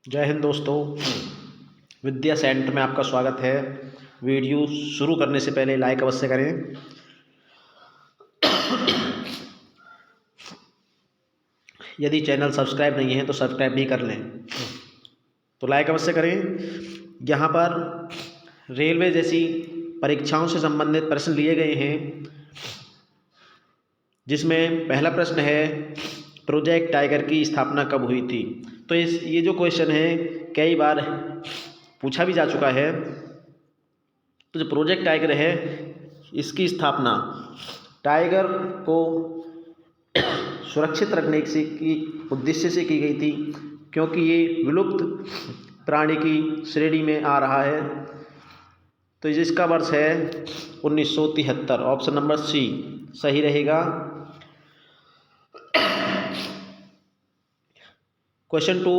जय हिंद दोस्तों। विद्या सेंटर में आपका स्वागत है। वीडियो शुरू करने से पहले लाइक अवश्य करें। यदि चैनल सब्सक्राइब नहीं है तो सब्सक्राइब भी कर लें। तो लाइक अवश्य करें। यहाँ पर रेलवे जैसी परीक्षाओं से संबंधित प्रश्न लिए गए हैं, जिसमें पहला प्रश्न है प्रोजेक्ट टाइगर की स्थापना कब हुई थी। तो ये जो क्वेश्चन है कई बार पूछा भी जा चुका है। तो जो प्रोजेक्ट टाइगर है इसकी स्थापना टाइगर को सुरक्षित रखने की उद्देश्य से की गई थी, क्योंकि ये विलुप्त प्राणी की श्रेणी में आ रहा है। तो जिसका वर्ष है 1973। ऑप्शन नंबर सी सही रहेगा। क्वेश्चन 2,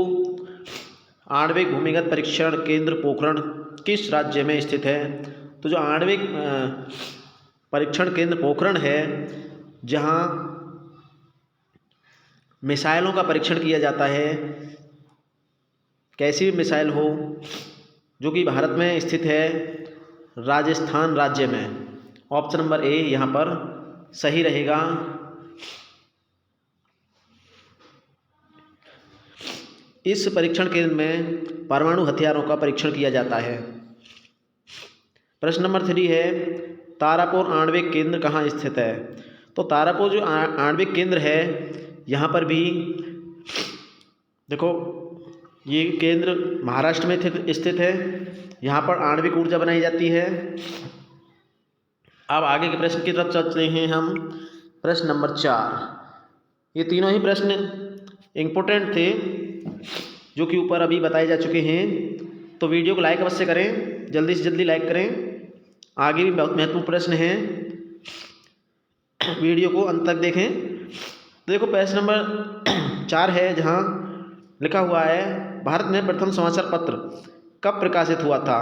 आणविक भूमिगत परीक्षण केंद्र पोखरण किस राज्य में स्थित है। तो जो आणविक परीक्षण केंद्र पोखरण है, जहाँ मिसाइलों का परीक्षण किया जाता है, कैसी भी मिसाइल हो, जो कि भारत में स्थित है राजस्थान राज्य में। ऑप्शन नंबर ए यहाँ पर सही रहेगा। इस परीक्षण केंद्र में परमाणु हथियारों का परीक्षण किया जाता है। प्रश्न नंबर 3 है तारापुर आणविक केंद्र कहाँ स्थित है। तो तारापुर जो आणविक केंद्र है, यहाँ पर भी देखो ये केंद्र महाराष्ट्र में स्थित है। यहाँ पर आणविक ऊर्जा बनाई जाती है। अब आगे के प्रश्न की तरफ चलते हैं हम। प्रश्न नंबर 4। ये तीनों ही प्रश्न इम्पोर्टेंट थे, जो कि ऊपर अभी बताए जा चुके हैं। तो वीडियो को लाइक अवश्य करें, जल्दी से जल्दी लाइक करें। आगे भी बहुत महत्वपूर्ण प्रश्न हैं, वीडियो को अंत तक देखें। तो देखो प्रश्न नंबर 4 है, जहाँ लिखा हुआ है भारत में प्रथम समाचार पत्र कब प्रकाशित हुआ था।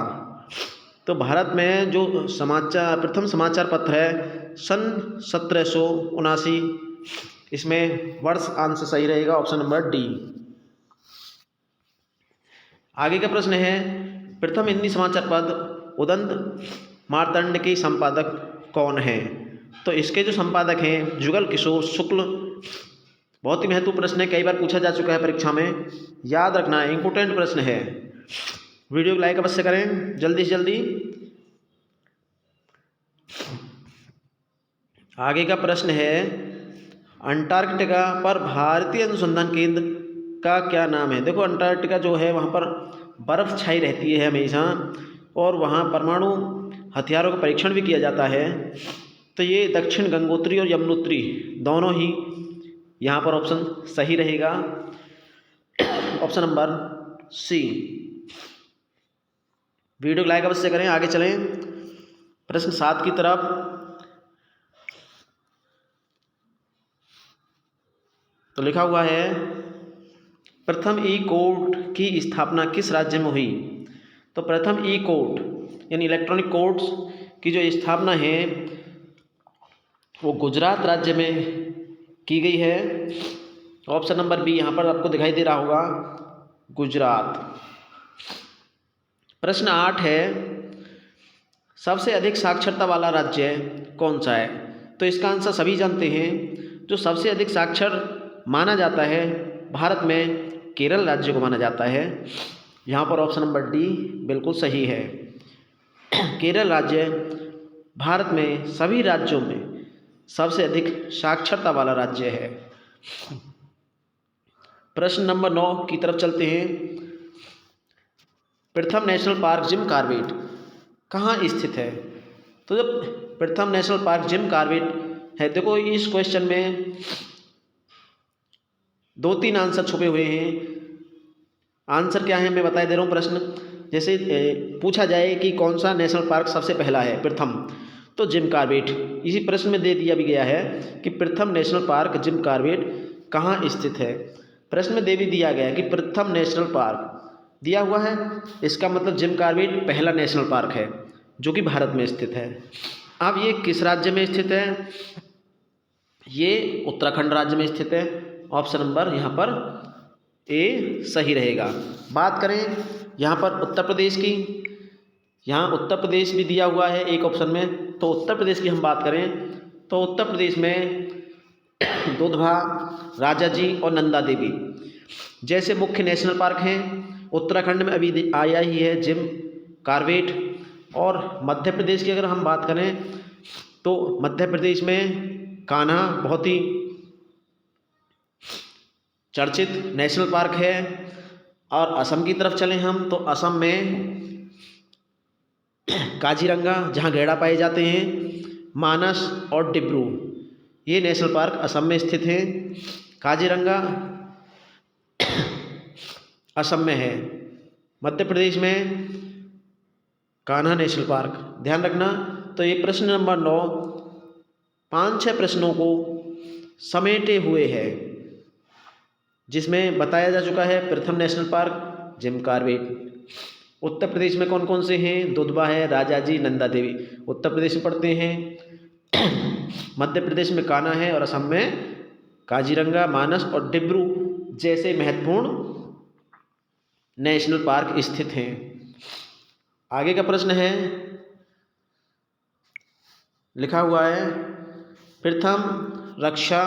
तो भारत में जो प्रथम समाचार पत्र है सन 1779। इसमें वर्ष आंसर सही रहेगा। Option number D. आगे का प्रश्न है प्रथम हिंदी समाचार पत्र उदंत मार्तंड के संपादक कौन है। तो इसके जो संपादक हैं जुगल किशोर शुक्ल। बहुत ही महत्वपूर्ण प्रश्न है, कई बार पूछा जा चुका है परीक्षा में, याद रखना है, इंपोर्टेंट प्रश्न है। वीडियो को लाइक अवश्य करें, जल्दी से जल्दी। आगे का प्रश्न है अंटार्कटिका पर भारतीय अनुसंधान केंद्र का क्या नाम है। देखो अंटार्कटिका जो है वहाँ पर बर्फ़ छाई रहती है हमेशा, और वहाँ परमाणु हथियारों का परीक्षण भी किया जाता है। तो ये दक्षिण गंगोत्री और यमुनोत्री दोनों ही यहाँ पर ऑप्शन सही रहेगा। Option number C. वीडियो को लाइक अवश्य करें, आगे चलें प्रश्न 7 की तरफ। तो लिखा हुआ है प्रथम ई कोर्ट की स्थापना किस राज्य में हुई। तो प्रथम ई कोर्ट यानी इलेक्ट्रॉनिक कोर्ट्स की जो स्थापना है वो गुजरात राज्य में की गई है। ऑप्शन नंबर बी यहाँ पर आपको दिखाई दे रहा होगा, गुजरात। प्रश्न 8 है सबसे अधिक साक्षरता वाला राज्य कौन सा है। तो इसका आंसर सभी जानते हैं। जो सबसे अधिक साक्षर माना जाता है भारत में, केरल राज्य को माना जाता है। यहाँ पर ऑप्शन नंबर डी बिल्कुल सही है। केरल राज्य भारत में सभी राज्यों में सबसे अधिक साक्षरता वाला राज्य है। प्रश्न नंबर 9 की तरफ चलते हैं। प्रथम नेशनल पार्क जिम कॉर्बेट कहाँ स्थित है। तो जब प्रथम नेशनल पार्क जिम कॉर्बेट है, देखो इस क्वेश्चन में 2-3 आंसर छुपे हुए हैं। आंसर क्या है मैं बता दे रहा हूँ। प्रश्न जैसे पूछा जाए कि कौन सा नेशनल पार्क सबसे पहला है प्रथम, तो जिम कॉर्बेट इसी प्रश्न में दे दिया भी गया है कि प्रथम नेशनल पार्क जिम कॉर्बेट कहाँ स्थित है। प्रश्न में दे भी दिया गया है कि प्रथम नेशनल पार्क दिया हुआ है, इसका मतलब जिम कॉर्बेट पहला नेशनल पार्क है जो कि भारत में स्थित है। अब ये किस राज्य में स्थित है। ये उत्तराखंड राज्य में स्थित है। ऑप्शन नंबर यहाँ पर ए सही रहेगा। बात करें यहाँ पर उत्तर प्रदेश की, यहाँ उत्तर प्रदेश भी दिया हुआ है एक ऑप्शन में, तो उत्तर प्रदेश की हम बात करें तो उत्तर प्रदेश में दुधवा, राजा जी और नंदा देवी जैसे मुख्य नेशनल पार्क हैं। उत्तराखंड में अभी आया ही है जिम कॉर्बेट। और मध्य प्रदेश की अगर हम बात करें तो मध्य प्रदेश में कान्हा बहुत ही चर्चित नेशनल पार्क है। और असम की तरफ चलें हम तो असम में काजीरंगा जहाँ गैंडा पाए जाते हैं, मानस और डिब्रू ये नेशनल पार्क असम में स्थित हैं। काजीरंगा असम में है। मध्य प्रदेश में कान्हा नेशनल पार्क, ध्यान रखना। तो ये प्रश्न नंबर 9 5-6 प्रश्नों को समेटे हुए है, जिसमें बताया जा चुका है प्रथम national park Jim Corbett. Uttar Pradesh में कौन कौन से हैं? दुधवा है, राजा जी, नंदा देवी उत्तर प्रदेश में पढ़ते हैं। मध्य प्रदेश में कान्हा है और असम में काजीरंगा, मानस और डिब्रू जैसे महत्वपूर्ण नेशनल पार्क स्थित हैं। आगे का प्रश्न है, लिखा हुआ है प्रथम रक्षा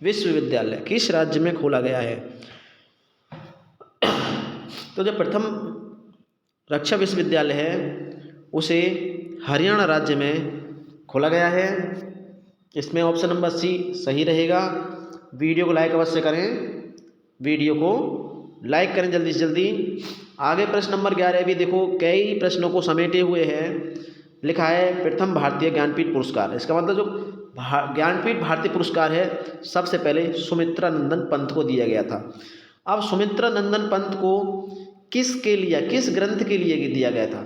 विश्वविद्यालय किस राज्य में खोला गया है? तो जो प्रथम रक्षा विश्वविद्यालय है उसे हरियाणा राज्य में खोला गया है। इसमें ऑप्शन नंबर सी सही रहेगा। वीडियो को लाइक अवश्य करें, वीडियो को लाइक करें जल्दी से जल्दी। आगे प्रश्न नंबर 11 भी देखो कई प्रश्नों को समेटे हुए है। लिखा है प्रथम भारतीय ज्ञानपीठ पुरस्कार। इसका मतलब जो ज्ञानपीठ भारतीय पुरस्कार है सबसे पहले सुमित्रा नंदन पंत को दिया गया था। अब सुमित्रा नंदन पंत को किसके लिए, किस ग्रंथ के लिए दिया गया था?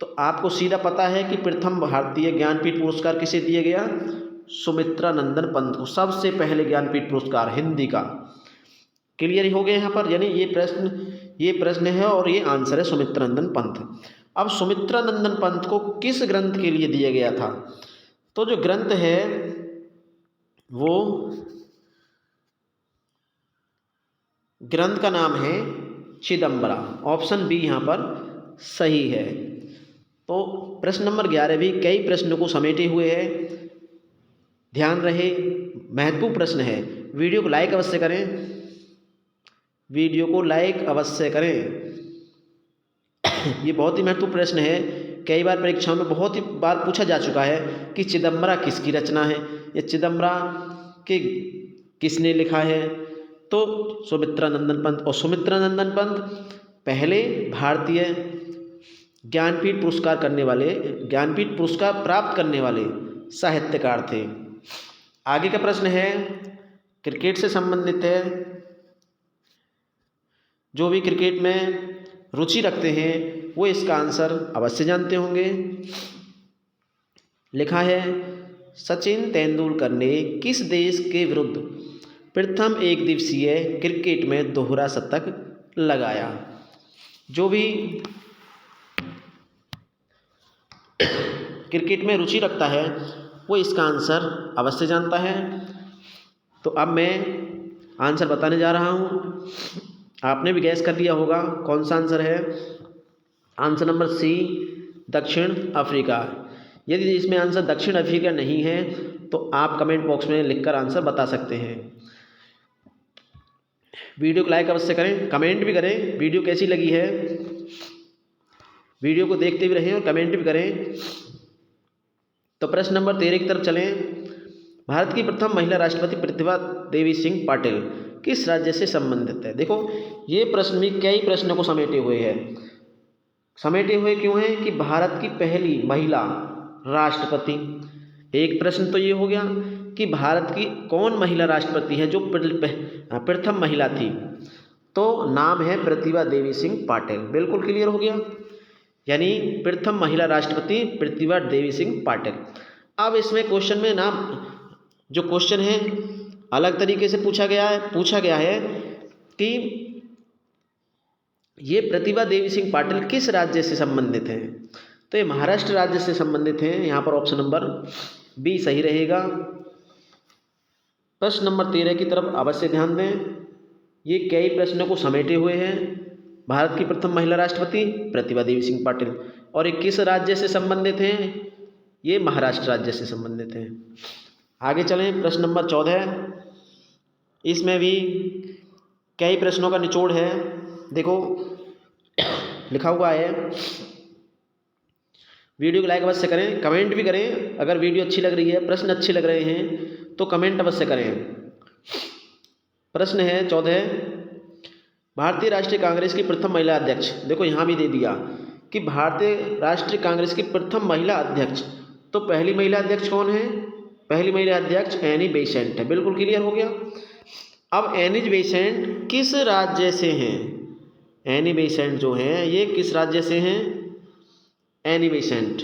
तो आपको सीधा पता है कि प्रथम भारतीय ज्ञानपीठ पुरस्कार किसे दिया गया? सुमित्रा नंदन पंत को। सबसे पहले ज्ञानपीठ पुरस्कार हिंदी का। क्लियर हो गया यहाँ पर, यानी ये प्रश्न है और ये आंसर है सुमित्रा नंदन पंत। अब सुमित्रा नंदन पंत को किस ग्रंथ के लिए दिया गया था? तो जो ग्रंथ है वो ग्रंथ का नाम है चिदंबरा। ऑप्शन बी यहाँ पर सही है। तो प्रश्न नंबर 11 भी कई प्रश्नों को समेटे हुए है, ध्यान रहे महत्वपूर्ण प्रश्न है। वीडियो को लाइक अवश्य करें, वीडियो को लाइक अवश्य करें। ये बहुत ही महत्वपूर्ण प्रश्न है, कई बार परीक्षाओं में बहुत ही बार पूछा जा चुका है कि चिदंबरा किसकी रचना है, या चिदंबरा के किसने लिखा है? तो सुमित्रा नंदन पंत। और सुमित्रा नंदन पंत पहले भारतीय ज्ञानपीठ पुरस्कार करने वाले, ज्ञानपीठ पुरस्कार प्राप्त करने वाले साहित्यकार थे। आगे का प्रश्न है क्रिकेट से संबंधित है। जो भी क्रिकेट में रुचि रखते हैं वो इसका आंसर अवश्य जानते होंगे। लिखा है सचिन तेंदुलकर ने किस देश के विरुद्ध प्रथम एक दिवसीय क्रिकेट में दोहरा शतक लगाया? जो भी क्रिकेट में रुचि रखता है वो इसका आंसर अवश्य जानता है। तो अब मैं आंसर बताने जा रहा हूँ, आपने भी गैस कर लिया होगा कौन सा आंसर है। आंसर नंबर सी दक्षिण अफ्रीका। यदि इसमें आंसर दक्षिण अफ्रीका नहीं है तो आप कमेंट बॉक्स में लिखकर आंसर बता सकते हैं। वीडियो को लाइक अवश्य करें, कमेंट भी करें वीडियो कैसी लगी है। वीडियो को देखते भी रहें और कमेंट भी करें। तो प्रश्न नंबर 13 की तरफ चलें। भारत की प्रथम महिला राष्ट्रपति प्रतिभा देवी सिंह पाटिल किस राज्य से संबंधित है? देखो ये प्रश्न भी कई प्रश्नों को समेटे हुए हैं। समेटे हुए क्यों हैं? कि भारत की पहली महिला राष्ट्रपति। एक प्रश्न तो ये हो गया कि भारत की कौन महिला राष्ट्रपति है जो प्रथम महिला थी? तो नाम है प्रतिभा देवी सिंह पाटिल। बिल्कुल क्लियर हो गया, यानी प्रथम महिला राष्ट्रपति प्रतिभा देवी सिंह पाटिल। अब इसमें क्वेश्चन में नाम जो क्वेश्चन है अलग तरीके से पूछा गया है कि ये प्रतिभा देवी सिंह पाटिल किस राज्य से संबंधित हैं? तो ये महाराष्ट्र राज्य से संबंधित हैं। यहाँ पर ऑप्शन नंबर बी सही रहेगा। प्रश्न नंबर 13 की तरफ अवश्य ध्यान दें। ये कई प्रश्नों को समेटे हुए हैं। भारत की प्रथम महिला राष्ट्रपति प्रतिभा देवी सिंह पाटिल। और ये किस राज्य से संबंधित हैं? ये महाराष्ट्र राज्य से संबंधित हैं। आगे चलें, प्रश्न नंबर 14। इसमें भी कई प्रश्नों का निचोड़ है। देखो लिखा हुआ है, वीडियो को लाइक अवश्य करें, कमेंट भी करें। अगर वीडियो अच्छी लग रही है, प्रश्न अच्छे लग रहे हैं तो कमेंट अवश्य करें। प्रश्न है 14, भारतीय राष्ट्रीय कांग्रेस की प्रथम महिला अध्यक्ष। देखो यहाँ भी दे दिया कि भारतीय राष्ट्रीय कांग्रेस की प्रथम महिला अध्यक्ष। तो पहली महिला अध्यक्ष कौन है? पहली महिला अध्यक्ष एनी बेसेंट है। बिल्कुल क्लियर हो गया। अब एनी बेसेंट किस राज्य से हैं? एनी बेसेंट जो हैं ये किस राज्य से हैं? एनी बेसेंट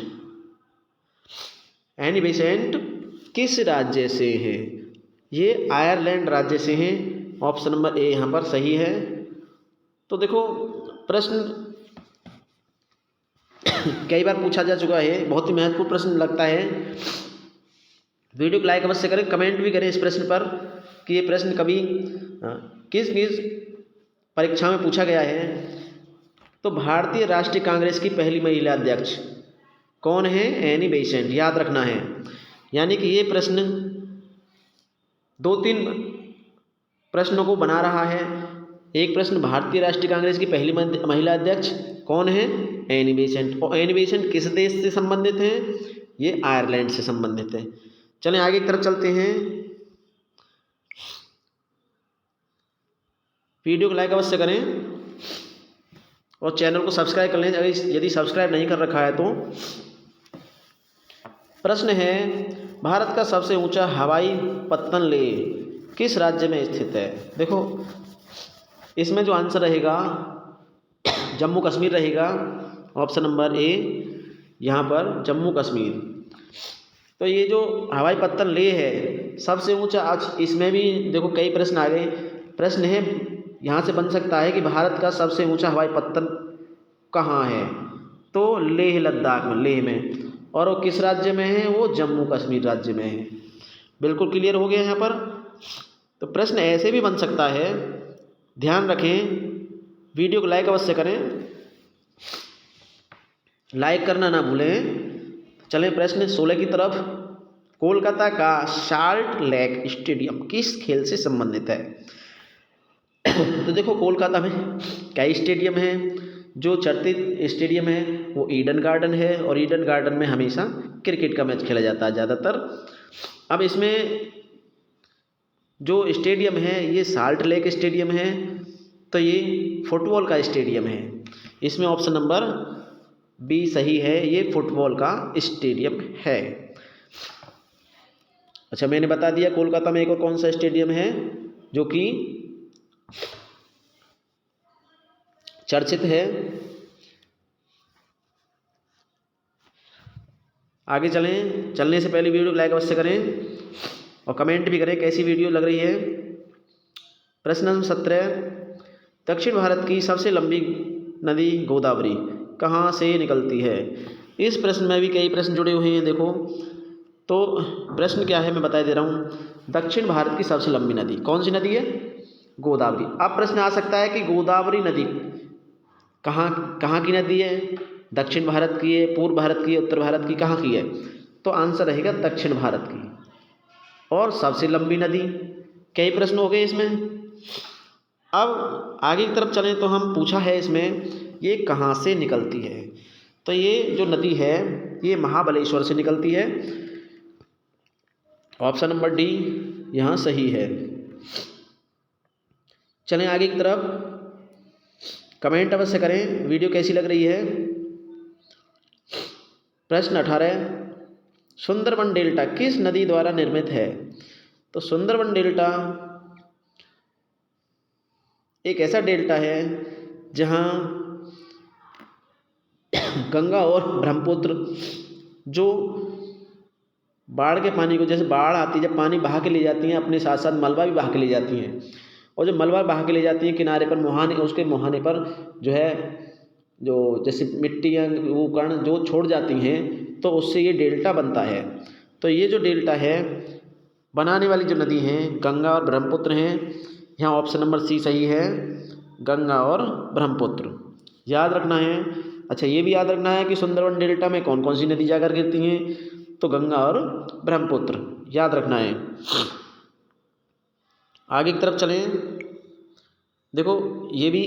किस राज्य से हैं? ये आयरलैंड राज्य से हैं। ऑप्शन नंबर ए यहाँ पर सही है। तो देखो प्रश्न कई बार पूछा जा चुका है, बहुत ही महत्वपूर्ण प्रश्न लगता है। वीडियो को लाइक अवश्य करें, कमेंट भी करें इस प्रश्न पर कि ये प्रश्न कभी किस किस परीक्षा में पूछा गया है। तो भारतीय राष्ट्रीय कांग्रेस की पहली महिला अध्यक्ष कौन है? एनी बेसेंट, याद रखना है। यानी कि ये प्रश्न 2-3 प्रश्नों को बना रहा है। एक प्रश्न भारतीय राष्ट्रीय कांग्रेस की पहली महिला अध्यक्ष कौन है? Annie Besant. और एनी बेसेंट किस देश से संबंधित हैं? ये आयरलैंड से संबंधित है। चलें आगे की तरफ चलते हैं। वीडियो को लाइक अवश्य करें और चैनल को सब्सक्राइब कर लें यदि सब्सक्राइब नहीं कर रखा है तो। प्रश्न है, भारत का सबसे ऊंचा हवाई पत्तन लेह किस राज्य में स्थित है? देखो इसमें जो आंसर रहेगा जम्मू कश्मीर रहेगा। ऑप्शन नंबर ए यहाँ पर जम्मू कश्मीर। तो ये जो हवाई पत्तन लेह है सबसे ऊंचा। आज इसमें भी देखो कई प्रश्न आ गए। प्रश्न है यहाँ से बन सकता है कि भारत का सबसे ऊंचा हवाई पत्तन कहाँ है? तो लेह लद्दाख में, लेह में। और वो किस राज्य में है? वो जम्मू कश्मीर राज्य में है। बिल्कुल क्लियर हो गया यहाँ पर। तो प्रश्न ऐसे भी बन सकता है, ध्यान रखें। वीडियो को लाइक अवश्य करें, लाइक करना ना भूलें। चलें प्रश्न 16 की तरफ। कोलकाता का साल्ट लेक स्टेडियम किस खेल से संबंधित है? तो देखो कोलकाता में कई स्टेडियम हैं। जो चर्चित स्टेडियम है वो ईडन गार्डन है, और ईडन गार्डन में हमेशा क्रिकेट का मैच खेला जाता है ज़्यादातर। अब इसमें जो स्टेडियम है ये साल्ट लेक स्टेडियम है, तो ये फुटबॉल का स्टेडियम है। इसमें ऑप्शन नंबर बी सही है, ये फुटबॉल का स्टेडियम है। अच्छा मैंने बता दिया कोलकाता में एक और कौन सा स्टेडियम है जो कि चर्चित है। आगे चलने से पहले वीडियो को लाइक अवश्य करें और कमेंट भी करें कैसी वीडियो लग रही है। प्रश्न नंबर 17, दक्षिण भारत की सबसे लंबी नदी गोदावरी कहाँ से निकलती है? इस प्रश्न में भी कई प्रश्न जुड़े हुए हैं। देखो तो प्रश्न क्या है मैं बता दे रहा हूँ। दक्षिण भारत की सबसे लंबी नदी कौन सी नदी है? गोदावरी। अब प्रश्न आ सकता है कि गोदावरी नदी कहाँ की नदी है? दक्षिण भारत की है, पूर्व भारत की है, उत्तर भारत की, कहाँ की है? तो आंसर रहेगा दक्षिण भारत की। और सबसे लंबी नदी, कई प्रश्न हो गए इसमें। अब आगे की तरफ चलें तो हम पूछा है इसमें ये कहाँ से निकलती है? तो ये जो नदी है ये महाबलेश्वर से निकलती है। ऑप्शन नंबर डी यहाँ सही है। चलें आगे की तरफ। कमेंट अवश्य करें वीडियो कैसी लग रही है। प्रश्न 18, सुंदरबन डेल्टा किस नदी द्वारा निर्मित है? तो सुंदरबन डेल्टा एक ऐसा डेल्टा है जहाँ गंगा और ब्रह्मपुत्र जो बाढ़ के पानी को, जैसे बाढ़ आती है जब पानी बहा के ले जाती हैं अपने साथ साथ मलबा भी बहा के ले जाती हैं, और जब मलबा बहा के ले जाती हैं किनारे पर मुहाने, उसके मुहाने पर जो है जो जैसे मिट्टी या वो कण जो छोड़ जाती हैं तो उससे ये डेल्टा बनता है। तो ये जो डेल्टा है बनाने वाली जो नदी हैं गंगा और ब्रह्मपुत्र हैं, यहाँ ऑप्शन नंबर सी सही है, गंगा और ब्रह्मपुत्र। याद रखना है। अच्छा, ये भी याद रखना है कि सुंदरवन डेल्टा में कौन कौन सी नदी जाकर गिरती हैं, तो गंगा और ब्रह्मपुत्र, याद रखना है। आगे की तरफ चलें। देखो ये भी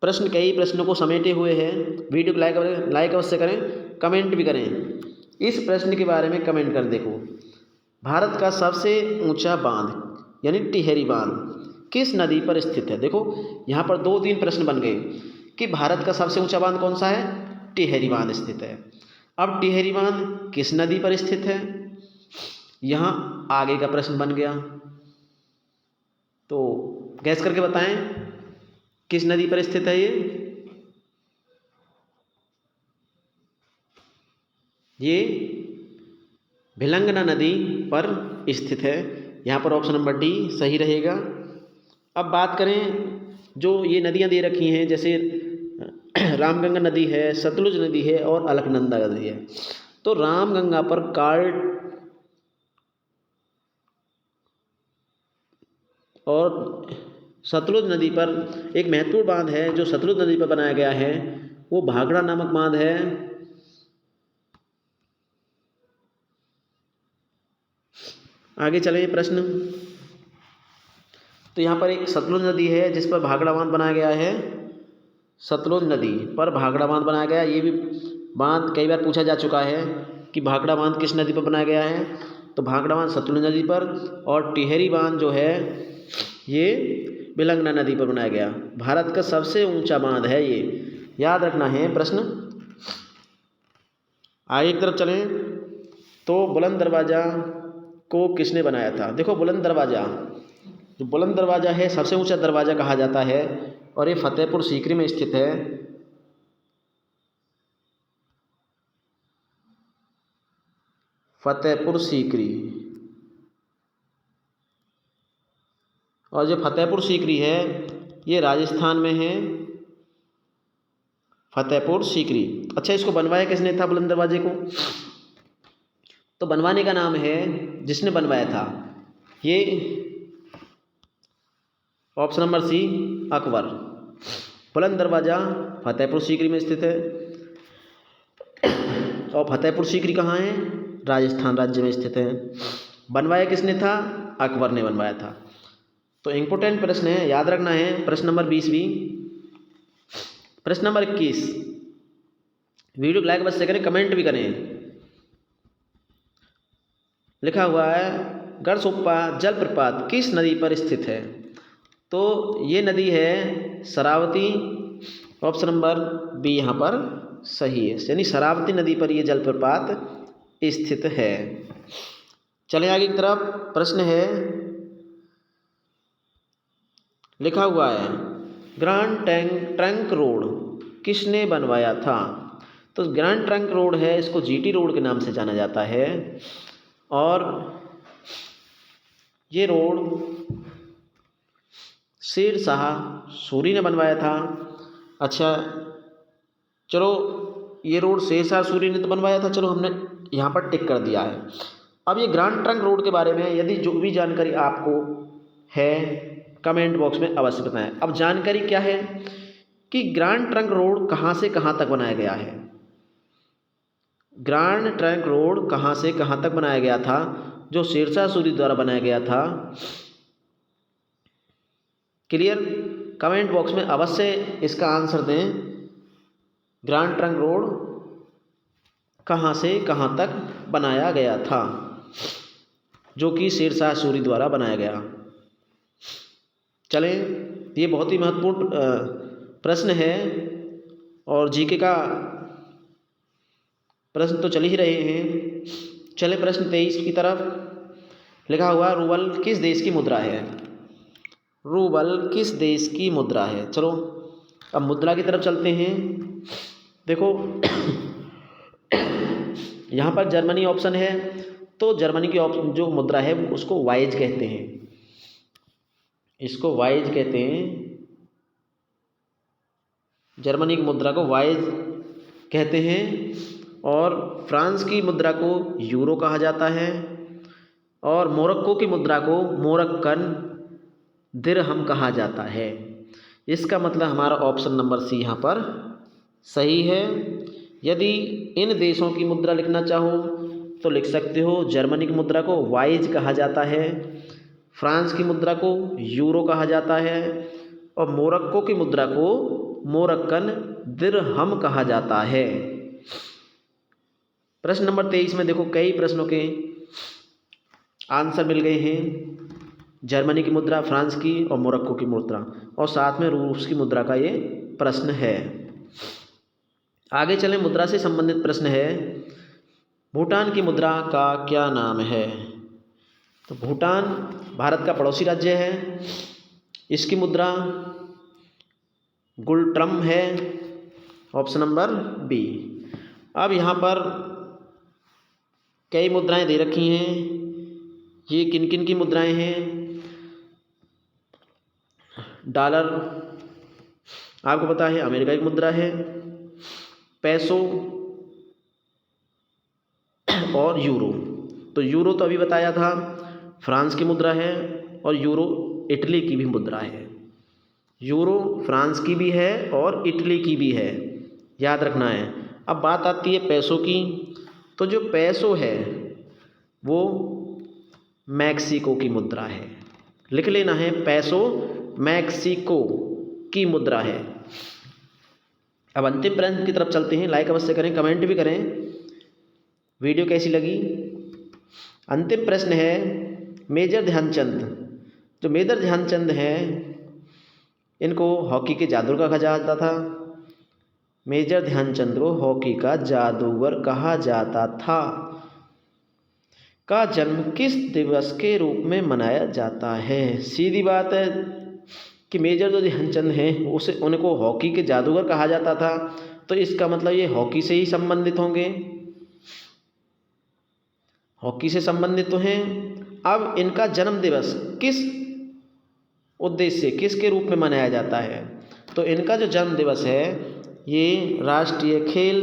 प्रश्न, कई प्रश्नों को समेटे हुए हैं। वीडियो को लाइक अवश्य करें, कमेंट भी करें। इस प्रश्न के बारे में कमेंट कर देखो, भारत का सबसे ऊंचा बांध यानी टिहरी बांध किस नदी पर स्थित है। देखो यहाँ पर 2-3 प्रश्न बन गए कि भारत का सबसे ऊंचा बांध कौन सा है, टिहरी बांध स्थित है। अब टिहरी बांध किस नदी पर स्थित है, यहाँ आगे का प्रश्न बन गया। तो गैस करके बताएं किस नदी पर स्थित है ये भिलंगना नदी पर स्थित है। यहाँ पर ऑप्शन नंबर डी सही रहेगा। अब बात करें जो ये नदियाँ दे रखी हैं, जैसे रामगंगा नदी है, सतलुज नदी है और अलकनंदा नदी है। तो रामगंगा पर कार्ड और सतलुज नदी पर एक महत्वपूर्ण बांध है जो सतलुज नदी पर बनाया गया है, वो भाखड़ा नामक बांध है। आगे चले प्रश्न। तो यहाँ पर एक सतलुज नदी है जिस पर भाखड़ा बांध बनाया गया है, सतलुज नदी पर भाखड़ा बांध बनाया गया। ये भी बांध कई बार पूछा जा चुका है कि भाखड़ा बांध किस नदी पर बनाया गया है, तो भाखड़ा बांध सतलुज नदी पर, और टिहरी बांध जो है ये भिलंगना नदी पर बनाया गया। भारत का सबसे ऊंचा बांध है ये, याद रखना है प्रश्न। आगे की तरफ चलें। तो बुलंद दरवाज़ा को किसने बनाया था। देखो बुलंद दरवाज़ा, जो बुलंद दरवाज़ा है सबसे ऊंचा दरवाज़ा कहा जाता है, और ये फतेहपुर सीकरी में स्थित है। फतेहपुर सीकरी, और जो फतेहपुर सीकरी है ये राजस्थान में है, फतेहपुर सीकरी। अच्छा, इसको बनवाया किसने था बुलंद दरवाजे को, तो बनवाने का नाम है, जिसने बनवाया था ये ऑप्शन नंबर सी अकबर। बुलंद दरवाज़ा फतेहपुर सीकरी में स्थित है, और फतेहपुर सीकरी कहाँ है, राजस्थान राज्य में स्थित है। बनवाया किसने था, अकबर ने बनवाया था। तो इम्पोर्टेंट प्रश्न है, याद रखना है। प्रश्न नंबर 20 भी। प्रश्न नंबर 21, वीडियो को लाइक अवश्य करें, कमेंट भी करें। लिखा हुआ है गढ़सोप्पा जलप्रपात किस नदी पर स्थित है, तो ये नदी है शरावती। ऑप्शन नंबर बी यहाँ पर सही है, यानी शरावती नदी पर ये जलप्रपात स्थित है। चलें आगे की तरफ। प्रश्न है, लिखा हुआ है ग्रैंड ट्रंक रोड किसने बनवाया था, तो ग्रैंड ट्रंक रोड है, इसको जीटी रोड के नाम से जाना जाता है, और ये रोड शेर शाह सूरी ने बनवाया था। अच्छा चलो, ये रोड शेर शाह सूरी ने तो बनवाया था, चलो हमने यहाँ पर टिक कर दिया है। अब ये ग्रैंड ट्रंक रोड के बारे में यदि जो भी जानकारी आपको है कमेंट बॉक्स में अवश्य बताएं। अब जानकारी क्या है कि ग्रैंड ट्रंक रोड कहाँ से कहाँ तक बनाया गया है। ग्रैंड ट्रंक रोड कहाँ से कहाँ तक बनाया गया था, जो शेरशाह सूरी द्वारा बनाया गया था। क्लियर, कमेंट बॉक्स में अवश्य इसका आंसर दें। ग्रैंड ट्रंक रोड कहाँ से कहाँ तक बनाया गया था, जो कि शेरशाह सूरी द्वारा बनाया गया। चलें, ये बहुत ही महत्वपूर्ण प्रश्न है, और जीके का प्रश्न तो चल ही रहे हैं। चले प्रश्न 23 की तरफ। लिखा हुआ रूबल किस देश की मुद्रा है, रूबल किस देश की मुद्रा है। चलो अब मुद्रा की तरफ चलते हैं। देखो यहाँ पर जर्मनी ऑप्शन है, तो जर्मनी की ऑप्शन जो मुद्रा है उसको वाइज कहते हैं, इसको वाइज कहते हैं। जर्मनी की मुद्रा को वाइज कहते हैं, और फ्रांस की मुद्रा को यूरो कहा जाता है, और मोरक्को की मुद्रा को मोरक्कन दिरहम कहा जाता है। इसका मतलब हमारा ऑप्शन नंबर सी यहाँ पर सही है। यदि इन देशों की मुद्रा लिखना चाहो तो लिख सकते हो। जर्मनी की मुद्रा को वाइज कहा जाता है, फ्रांस की मुद्रा को यूरो कहा जाता है और मोरक्को की मुद्रा को मोरक्कन दिरहम कहा जाता है। प्रश्न नंबर 23 में देखो कई प्रश्नों के आंसर मिल गए हैं। जर्मनी की मुद्रा, फ्रांस की और मोरक्को की मुद्रा और साथ में रूस की मुद्रा का ये प्रश्न है। आगे चलें, मुद्रा से संबंधित प्रश्न है। भूटान की मुद्रा का क्या नाम है? तो भूटान भारत का पड़ोसी राज्य है। इसकी मुद्रा गुलट्रम है, ऑप्शन नंबर बी। अब यहाँ पर कई मुद्राएं दे रखी हैं। ये किन किन की मुद्राएं हैं? डॉलर आपको पता है अमेरिका की मुद्रा है, पैसो और यूरो। तो यूरो तो अभी बताया था, फ्रांस की मुद्रा है और यूरो इटली की भी मुद्रा है। यूरो फ्रांस की भी है और इटली की भी है, याद रखना है। अब बात आती है पैसों की। तो जो पैसो है वो मैक्सिको की मुद्रा है, लिख लेना है, पैसो मैक्सिको की मुद्रा है। अब अंतिम प्रश्न की तरफ चलते हैं। लाइक अवश्य करें, कमेंट भी करें, वीडियो कैसी लगी। अंतिम प्रश्न है, मेजर ध्यानचंद। जो मेजर ध्यानचंद हैं इनको हॉकी के जादूगर कहा जाता था। मेजर ध्यानचंद को हॉकी का जादूगर कहा जाता था। का जन्म किस दिवस के रूप में मनाया जाता है? सीधी बात है कि मेजर जो ध्यानचंद हैं उनको हॉकी के जादूगर कहा जाता था, तो इसका मतलब ये हॉकी से ही संबंधित होंगे, हॉकी से संबंधित तो हैं। अब इनका जन्म दिवस किस उद्देश्य, किसके रूप में मनाया जाता है? तो इनका जो जन्म दिवस है ये राष्ट्रीय खेल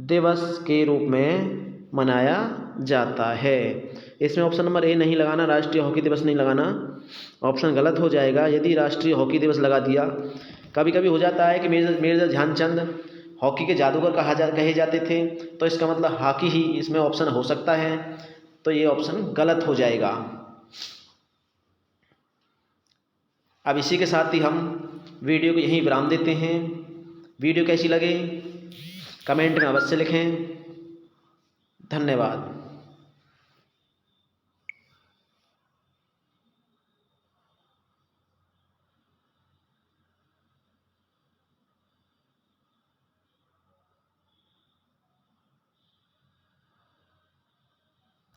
दिवस के रूप में मनाया जाता है। इसमें ऑप्शन नंबर ए नहीं लगाना, राष्ट्रीय हॉकी दिवस नहीं लगाना, ऑप्शन गलत हो जाएगा यदि राष्ट्रीय हॉकी दिवस लगा दिया। कभी कभी हो जाता है कि मेजर ध्यानचंद हॉकी के जादूगर कहे जाते थे, तो इसका मतलब हॉकी ही इसमें ऑप्शन हो सकता है, तो ये ऑप्शन गलत हो जाएगा। अब इसी के साथ ही हम वीडियो को यहीं विराम देते हैं। वीडियो कैसी लगे कमेंट में अवश्य लिखें। धन्यवाद।